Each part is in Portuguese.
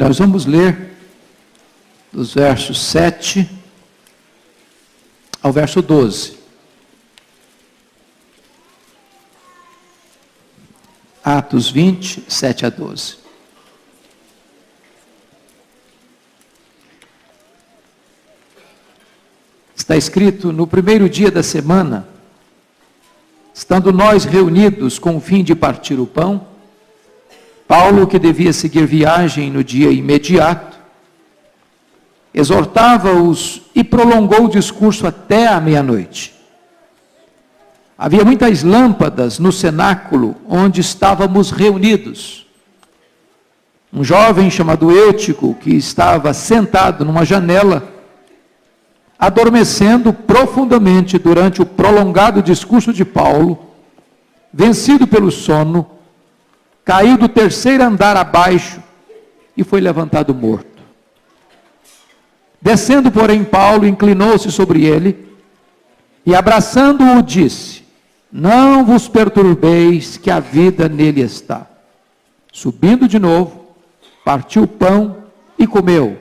nós vamos ler dos versos 7 ao verso 12. Atos 20, 7 a 12. Está escrito: no primeiro dia da semana, estando nós reunidos com o fim de partir o pão, Paulo, que devia seguir viagem no dia imediato, exortava-os e prolongou o discurso até a meia-noite. Havia muitas lâmpadas no cenáculo onde estávamos reunidos. Um jovem chamado Eutico, que estava sentado numa janela, adormecendo profundamente durante o prolongado discurso de Paulo, vencido pelo sono, caiu do terceiro andar abaixo e foi levantado morto. Descendo, porém, Paulo inclinou-se sobre ele e, abraçando-o, disse: não vos perturbeis, que a vida nele está. Subindo de novo, partiu o pão e comeu.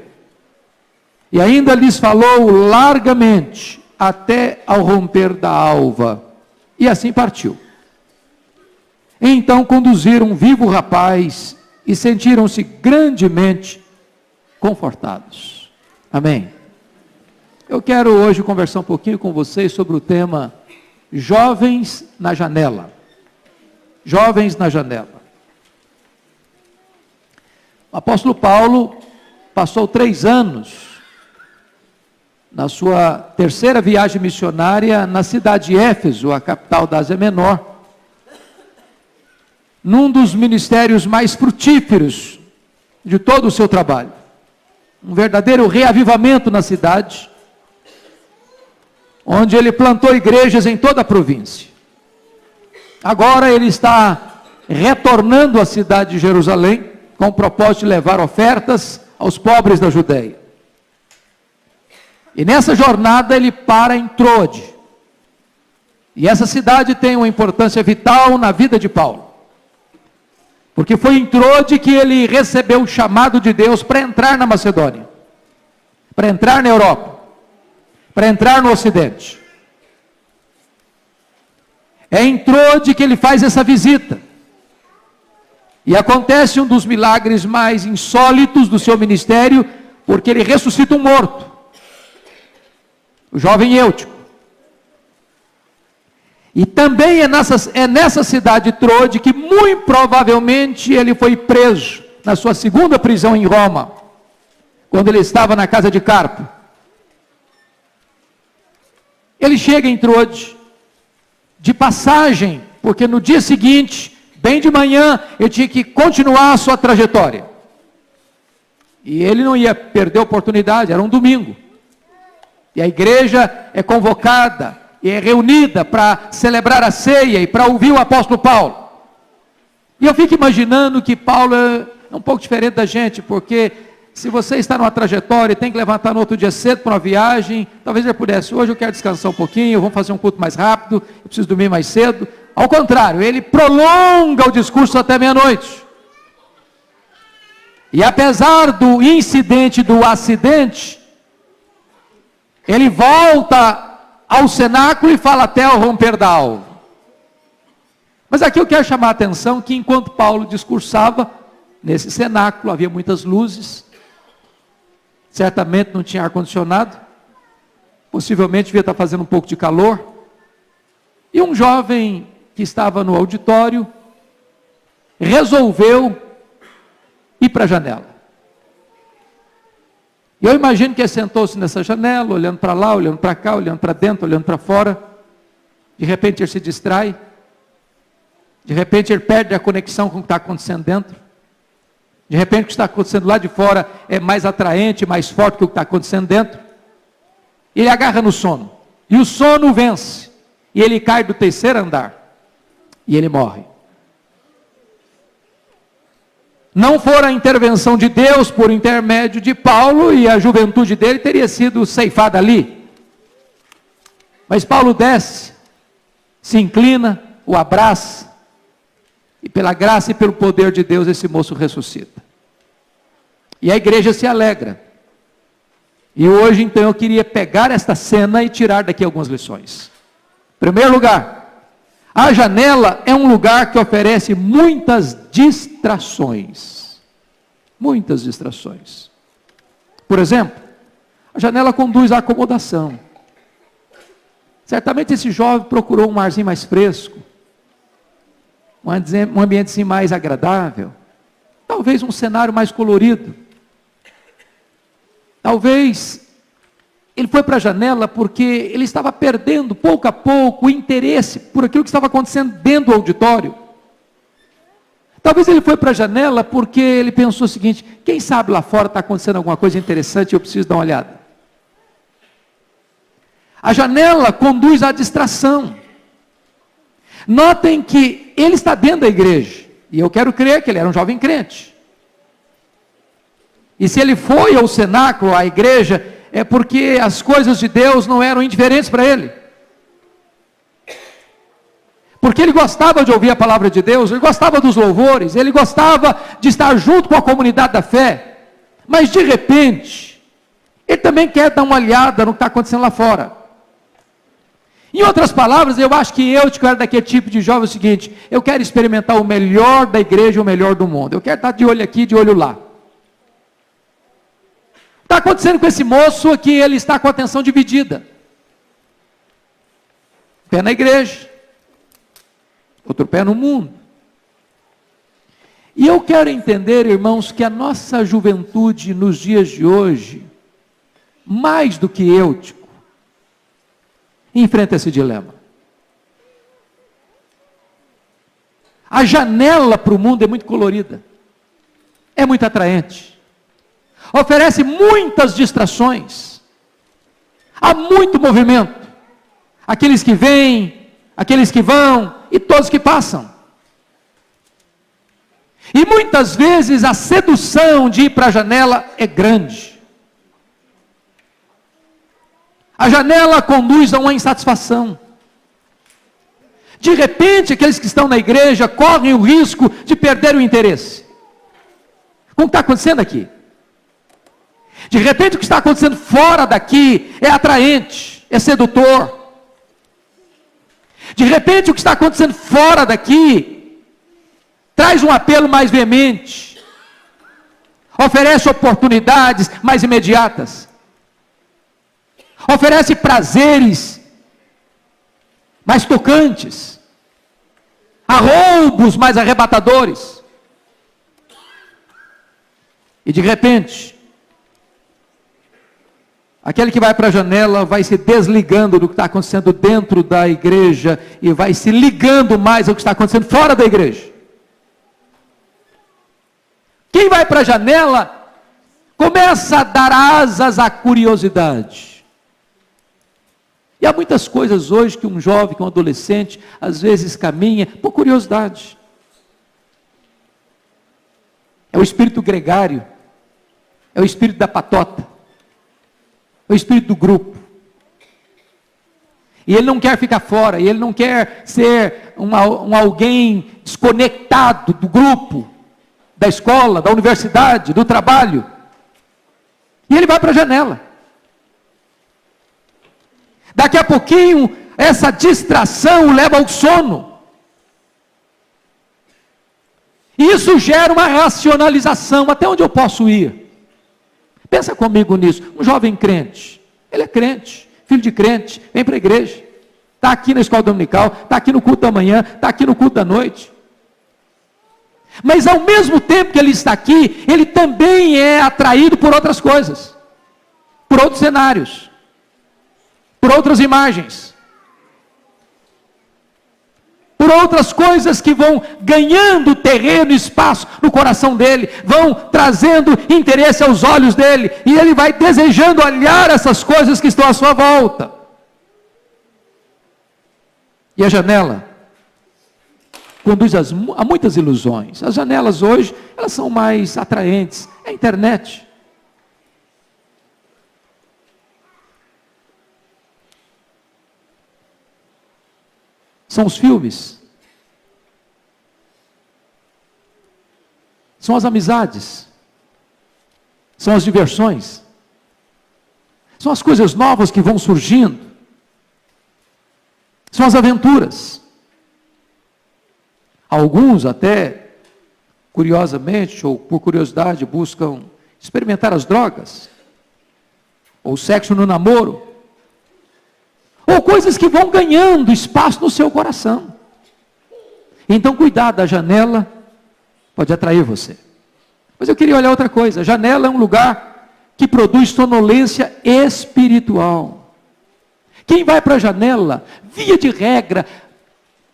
E ainda lhes falou largamente, até ao romper da alva. E assim partiu. Então conduziram um vivo rapaz e sentiram-se grandemente confortados. Amém. Eu quero hoje conversar um pouquinho com vocês sobre o tema Jovens na Janela. Jovens na Janela. O apóstolo Paulo passou 3 anos na sua terceira viagem missionária na cidade de Éfeso, a capital da Ásia Menor, num dos ministérios mais frutíferos de todo o seu trabalho. Um verdadeiro reavivamento na cidade, onde ele plantou igrejas em toda a província. Agora ele está retornando à cidade de Jerusalém, com o propósito de levar ofertas aos pobres da Judeia. E nessa jornada ele para em Troade. E essa cidade tem uma importância vital na vida de Paulo. Porque foi em Troade que ele recebeu o chamado de Deus para entrar na Macedônia, para entrar na Europa, para entrar no Ocidente. É em Troade que ele faz essa visita. E acontece um dos milagres mais insólitos do seu ministério, porque ele ressuscita um morto, o jovem Eutico. E também é nessa cidade de Troade que muito provavelmente ele foi preso na sua segunda prisão em Roma, quando ele estava na casa de Carpo. Ele chega em Troade de passagem, porque no dia seguinte, bem de manhã, ele tinha que continuar a sua trajetória. E ele não ia perder a oportunidade, era um domingo. E a igreja é convocada e é reunida para celebrar a ceia e para ouvir o apóstolo Paulo. E eu fico imaginando que Paulo é um pouco diferente da gente, porque se você está numa trajetória e tem que levantar no outro dia cedo para uma viagem, talvez ele pudesse: hoje eu quero descansar um pouquinho, vamos fazer um culto mais rápido, eu preciso dormir mais cedo. Ao contrário, ele prolonga o discurso até meia-noite. E apesar do incidente, do acidente, ele volta ao cenáculo e fala até ao romper da alva. Mas aqui eu quero chamar a atenção que enquanto Paulo discursava, nesse cenáculo havia muitas luzes, certamente não tinha ar-condicionado, possivelmente devia estar fazendo um pouco de calor, e um jovem que estava no auditório resolveu ir para a janela. E eu imagino que ele sentou-se nessa janela, olhando para lá, olhando para cá, olhando para dentro, olhando para fora. De repente ele se distrai. De repente ele perde a conexão com o que está acontecendo dentro. De repente o que está acontecendo lá de fora é mais atraente, mais forte que o que está acontecendo dentro. Ele agarra no sono. E o sono vence. E ele cai do terceiro andar. E ele morre. Não fora a intervenção de Deus por intermédio de Paulo, e a juventude dele teria sido ceifada ali. Mas Paulo desce, se inclina, o abraça, e pela graça e pelo poder de Deus esse moço ressuscita. E a igreja se alegra. E hoje, então, eu queria pegar esta cena e tirar daqui algumas lições. Em primeiro lugar, a janela é um lugar que oferece muitas distrações. Muitas distrações. Por exemplo, a janela conduz à acomodação. Certamente esse jovem procurou um arzinho mais fresco, um ambiente assim mais agradável, talvez um cenário mais colorido. Talvez ele foi para a janela porque ele estava perdendo pouco a pouco o interesse por aquilo que estava acontecendo dentro do auditório. Talvez ele foi para a janela porque ele pensou o seguinte: quem sabe lá fora está acontecendo alguma coisa interessante e eu preciso dar uma olhada. A janela conduz à distração. Notem que ele está dentro da igreja, e eu quero crer que ele era um jovem crente. E se ele foi ao cenáculo, à igreja, é porque as coisas de Deus não eram indiferentes para ele. Porque ele gostava de ouvir a palavra de Deus, ele gostava dos louvores, ele gostava de estar junto com a comunidade da fé. Mas de repente, ele também quer dar uma olhada no que está acontecendo lá fora. Em outras palavras, eu acho que eu era daquele tipo de jovem o seguinte: eu quero experimentar o melhor da igreja, o melhor do mundo. Eu quero estar de olho aqui, de olho lá. Está acontecendo com esse moço aqui, ele está com a atenção dividida. Pé na igreja, outro pé no mundo. E eu quero entender, irmãos, que a nossa juventude nos dias de hoje, mais do que Eutico, enfrenta esse dilema. A janela para o mundo é muito colorida, é muito atraente, oferece muitas distrações, há muito movimento, aqueles que vêm, aqueles que vão e todos que passam. E muitas vezes a sedução de ir para a janela é grande. A janela conduz a uma insatisfação. De repente, aqueles que estão na igreja correm o risco de perder o interesse. Como está acontecendo aqui? De repente, o que está acontecendo fora daqui é atraente, é sedutor. De repente, o que está acontecendo fora daqui traz um apelo mais veemente, oferece oportunidades mais imediatas, oferece prazeres mais tocantes, há roubos mais arrebatadores. E de repente, aquele que vai para a janela vai se desligando do que está acontecendo dentro da igreja e vai se ligando mais ao que está acontecendo fora da igreja. Quem vai para a janela começa a dar asas à curiosidade. E há muitas coisas hoje que um jovem, que um adolescente, às vezes caminha por curiosidade. É o espírito gregário, é o espírito da patota, é o espírito do grupo. E ele não quer ficar fora, e ele não quer ser um alguém desconectado do grupo, da escola, da universidade, do trabalho. E ele vai para a janela. Daqui a pouquinho, essa distração o leva ao sono. E isso gera uma racionalização. Até onde eu posso ir? Pensa comigo nisso. Um jovem crente, ele é crente, filho de crente, vem para a igreja, está aqui na escola dominical, está aqui no culto da manhã, está aqui no culto da noite. Mas ao mesmo tempo que ele está aqui, ele também é atraído por outras coisas, por outros cenários, por outras imagens, por outras coisas que vão ganhando terreno, espaço no coração dele, vão trazendo interesse aos olhos dele, e ele vai desejando olhar essas coisas que estão à sua volta. E a janela conduz a muitas ilusões. As janelas hoje, elas são mais atraentes. É a internet. São os filmes. São as amizades. São as diversões. São as coisas novas que vão surgindo. São as aventuras. Alguns até, curiosamente ou por curiosidade, buscam experimentar as drogas, ou sexo no namoro, ou coisas que vão ganhando espaço no seu coração. Então, cuidado, da janela pode atrair você. Mas eu queria olhar outra coisa. A janela é um lugar que produz sonolência espiritual. Quem vai para a janela, via de regra,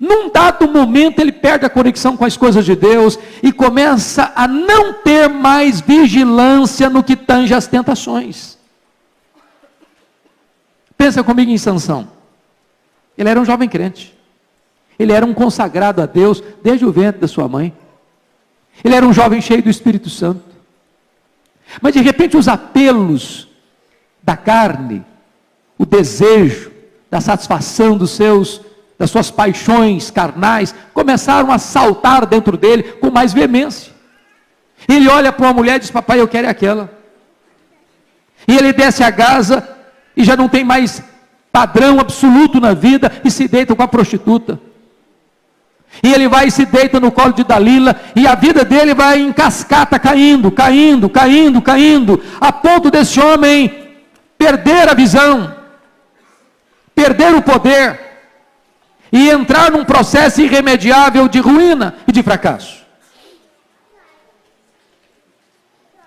num dado momento ele perde a conexão com as coisas de Deus e começa a não ter mais vigilância no que tange as tentações. Pensa comigo em Sansão. Ele era um jovem crente. Ele era um consagrado a Deus desde o ventre da sua mãe. Ele era um jovem cheio do Espírito Santo. Mas de repente os apelos da carne, o desejo, da satisfação das suas paixões carnais, começaram a saltar dentro dele com mais veemência. Ele olha para uma mulher e diz: papai, eu quero aquela. E ele desce a Gaza e já não tem mais padrão absoluto na vida e se deita com a prostituta. E ele vai e se deita no colo de Dalila, e a vida dele vai em cascata, caindo, a ponto desse homem perder a visão, perder o poder, e entrar num processo irremediável de ruína e de fracasso.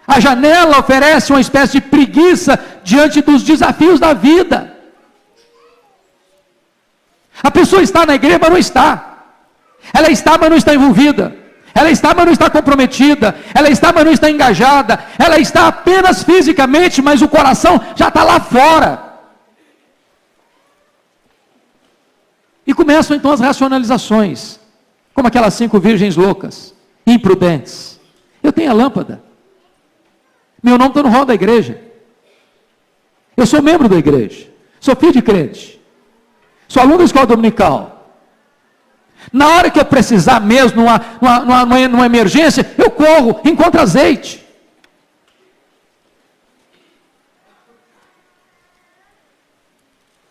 A janela oferece uma espécie de preguiça diante dos desafios da vida. A pessoa está na igreja, mas não está. Ela está, mas não está envolvida. Ela está, mas não está comprometida. Ela está, mas não está engajada. Ela está apenas fisicamente, mas o coração já está lá fora. E começam então as racionalizações, como aquelas 5 virgens loucas, imprudentes. Eu tenho a lâmpada. Meu nome está no rol da igreja. Eu sou membro da igreja. Sou filho de crente. Sou aluno da escola dominical. Na hora que eu precisar mesmo, numa emergência, eu corro, encontro azeite.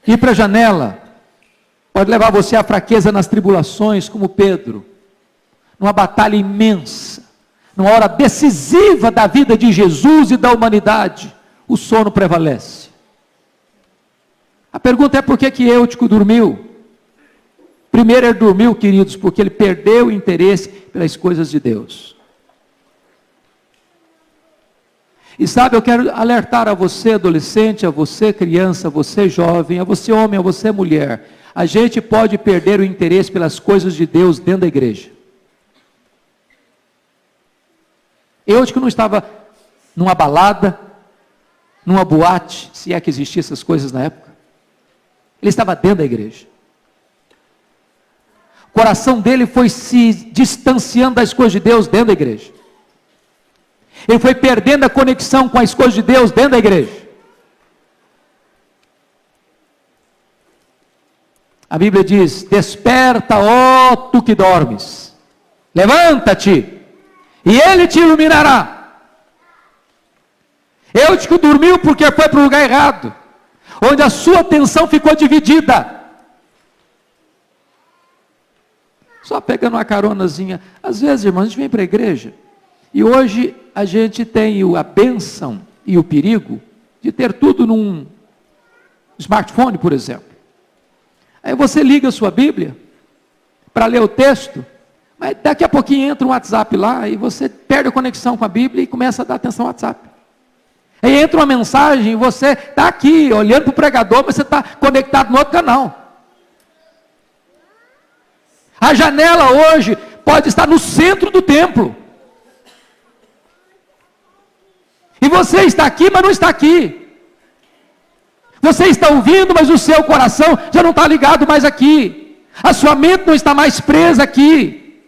Ir para a janela pode levar você à fraqueza nas tribulações, como Pedro. Numa batalha imensa, numa hora decisiva da vida de Jesus e da humanidade, o sono prevalece. A pergunta é: por que Eutico dormiu? Primeiro, ele dormiu, queridos, porque ele perdeu o interesse pelas coisas de Deus. E sabe, eu quero alertar a você adolescente, a você criança, a você jovem, a você homem, a você mulher. A gente pode perder o interesse pelas coisas de Deus dentro da igreja. Eutico não estava numa balada, numa boate, se é que existiam essas coisas na época. Ele estava dentro da igreja. O coração dele foi se distanciando das coisas de Deus dentro da igreja. Ele foi perdendo a conexão com as coisas de Deus dentro da igreja. A Bíblia diz: desperta, ó tu que dormes, levanta-te, e Ele te iluminará. Eutico dormiu porque foi para o lugar errado, onde a sua atenção ficou dividida. Só pegando uma caronazinha. Às vezes, irmãos, a gente vem para a igreja, e hoje a gente tem a bênção e o perigo de ter tudo num smartphone, por exemplo. Aí você liga a sua Bíblia para ler o texto, mas daqui a pouquinho entra um WhatsApp lá, e você perde a conexão com a Bíblia e começa a dar atenção ao WhatsApp. Aí entra uma mensagem, e você está aqui olhando para o pregador, mas você está conectado no outro canal. A janela hoje pode estar no centro do templo. E você está aqui, mas não está aqui. Você está ouvindo, mas o seu coração já não está ligado mais aqui. A sua mente não está mais presa aqui.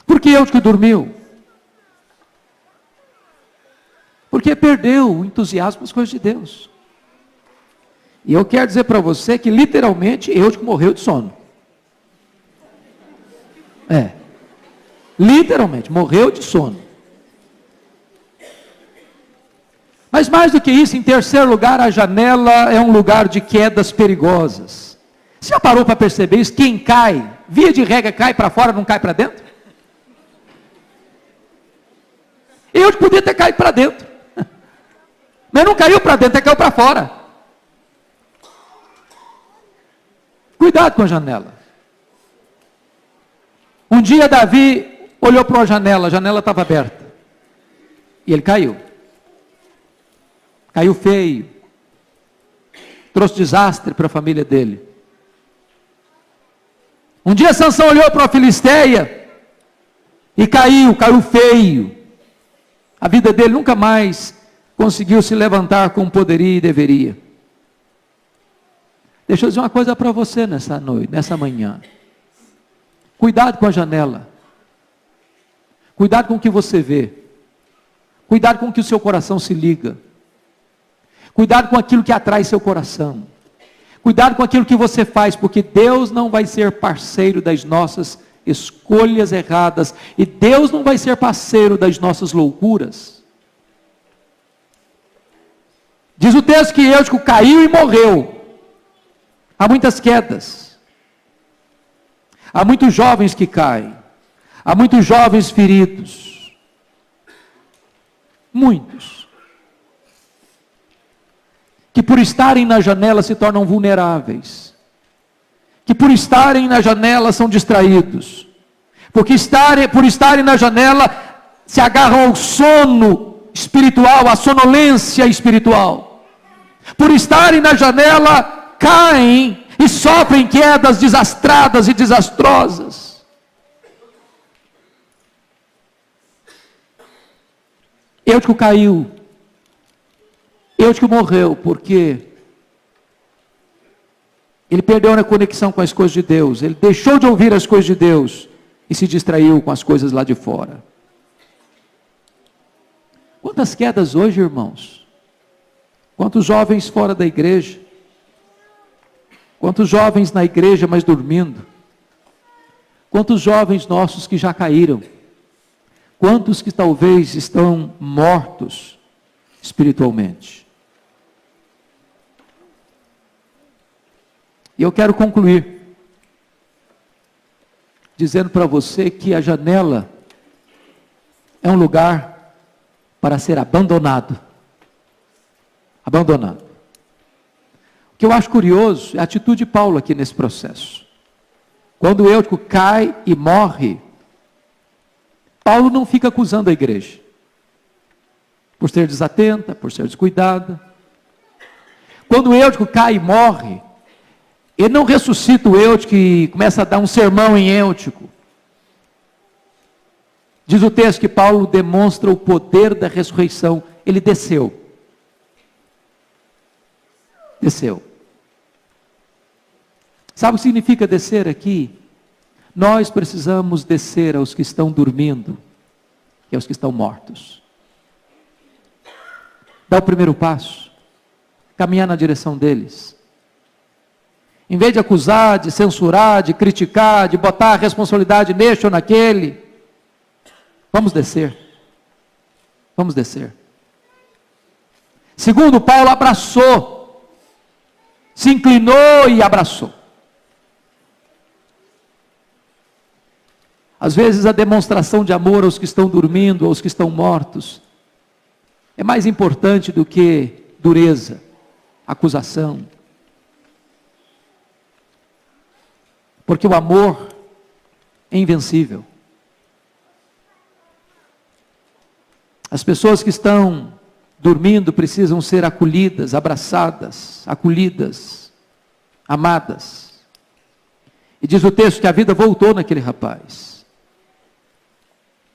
Por que Eutico dormiu? Porque perdeu o entusiasmo com as coisas de Deus. E eu quero dizer para você que literalmente Eutico morreu de sono. Literalmente, morreu de sono. Mas mais do que isso, em terceiro lugar, a janela é um lugar de quedas perigosas. Você já parou para perceber isso? Quem cai, via de regra, cai para fora, não cai para dentro? Eu podia ter caído para dentro. Mas não caiu para dentro, caiu para fora. Cuidado com a janela. Um dia Davi olhou para uma janela, a janela estava aberta. E ele caiu. Caiu feio. Trouxe desastre para a família dele. Um dia Sansão olhou para uma filisteia e caiu feio. A vida dele nunca mais conseguiu se levantar como poderia e deveria. Deixa eu dizer uma coisa para você nessa noite, nessa manhã. Cuidado com a janela. Cuidado com o que você vê. Cuidado com o que o seu coração se liga. Cuidado com aquilo que atrai seu coração. Cuidado com aquilo que você faz, porque Deus não vai ser parceiro das nossas escolhas erradas. E Deus não vai ser parceiro das nossas loucuras. Diz o texto que Eutico caiu e morreu. Há muitas quedas. Há muitos jovens que caem. Há muitos jovens feridos. Muitos. Que por estarem na janela se tornam vulneráveis. Que por estarem na janela são distraídos. Por estarem na janela se agarram ao sono espiritual, à sonolência espiritual. Por estarem na janela, caem e sofrem quedas desastradas e desastrosas. Eutico caiu. Eutico morreu porque ele perdeu a conexão com as coisas de Deus. Ele deixou de ouvir as coisas de Deus e se distraiu com as coisas lá de fora. Quantas quedas hoje, irmãos? Quantos jovens fora da igreja? Quantos jovens na igreja, mas dormindo? Quantos jovens nossos que já caíram? Quantos que talvez estão mortos espiritualmente? E eu quero concluir dizendo para você que a janela é um lugar para ser abandonado. Abandonado. O que eu acho curioso é a atitude de Paulo aqui nesse processo. Quando Eutico cai e morre, Paulo não fica acusando a igreja por ser desatenta, por ser descuidada. Quando Eutico cai e morre, ele não ressuscita o Eutico e começa a dar um sermão em Eutico. Diz o texto que Paulo demonstra o poder da ressurreição. Ele desceu. Desceu. Sabe o que significa descer aqui? Nós precisamos descer aos que estão dormindo e aos que estão mortos. Dá o primeiro passo. Caminhar na direção deles. Em vez de acusar, de censurar, de criticar, de botar a responsabilidade neste ou naquele, vamos descer. Vamos descer. Segundo, Paulo abraçou, se inclinou e abraçou. Às vezes a demonstração de amor aos que estão dormindo, aos que estão mortos, é mais importante do que dureza, acusação. Porque o amor é invencível. As pessoas que estão dormindo precisam ser acolhidas, abraçadas, amadas. E diz o texto que a vida voltou naquele rapaz.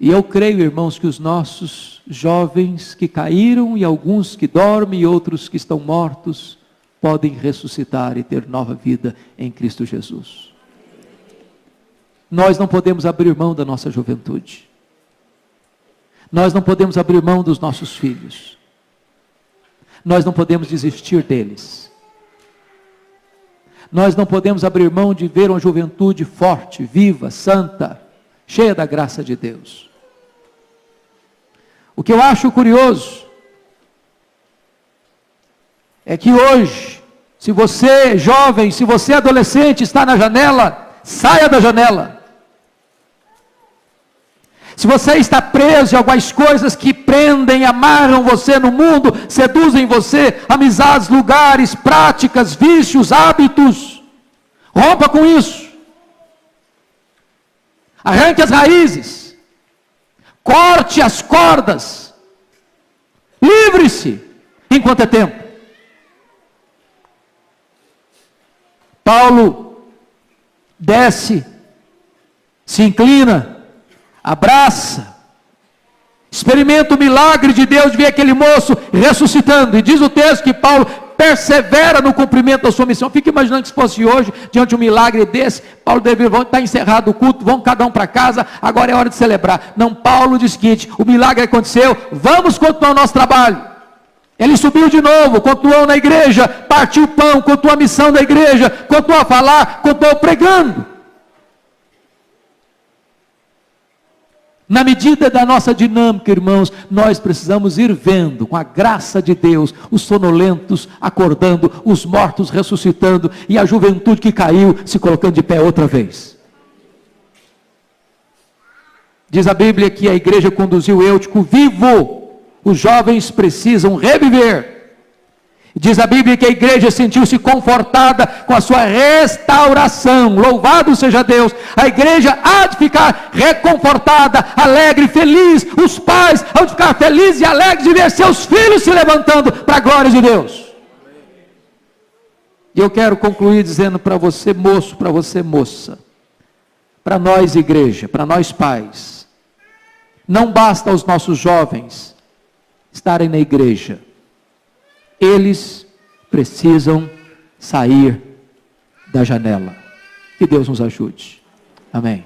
E eu creio, irmãos, que os nossos jovens que caíram e alguns que dormem e outros que estão mortos podem ressuscitar e ter nova vida em Cristo Jesus. Nós não podemos abrir mão da nossa juventude. Nós não podemos abrir mão dos nossos filhos. Nós não podemos desistir deles. Nós não podemos abrir mão de ver uma juventude forte, viva, santa, cheia da graça de Deus. O que eu acho curioso é que hoje, se você jovem, se você adolescente está na janela, saia da janela. Se você está preso em algumas coisas que prendem, amarram você no mundo, seduzem você, amizades, lugares, práticas, vícios, hábitos, rompa com isso. Arranque as raízes, corte as cordas, livre-se enquanto é tempo. Paulo desce, se inclina, abraça, experimenta o milagre de Deus de ver aquele moço ressuscitando, e diz o texto que Paulo persevera no cumprimento da sua missão. Fica imaginando que se fosse hoje, diante de um milagre desse, Paulo deveria, está encerrado o culto, vão cada um para casa, agora é hora de celebrar. Não, Paulo diz o seguinte: o milagre aconteceu, vamos continuar o nosso trabalho. Ele subiu de novo, continuou na igreja, partiu o pão, continuou a missão da igreja, continuou a falar, continuou pregando. Na medida da nossa dinâmica, irmãos, nós precisamos ir vendo, com a graça de Deus, os sonolentos acordando, os mortos ressuscitando, e a juventude que caiu se colocando de pé outra vez. Diz a Bíblia que a igreja conduziu Eutico vivo. Os jovens precisam reviver. Diz a Bíblia que a igreja sentiu-se confortada com a sua restauração. Louvado seja Deus. A igreja há de ficar reconfortada, alegre, feliz. Os pais hão de ficar felizes e alegres de ver seus filhos se levantando para a glória de Deus. E eu quero concluir dizendo para você, moço, para você, moça, para nós, igreja, para nós pais, não basta aos nossos jovens estarem na igreja. Eles precisam sair da janela. Que Deus nos ajude. Amém.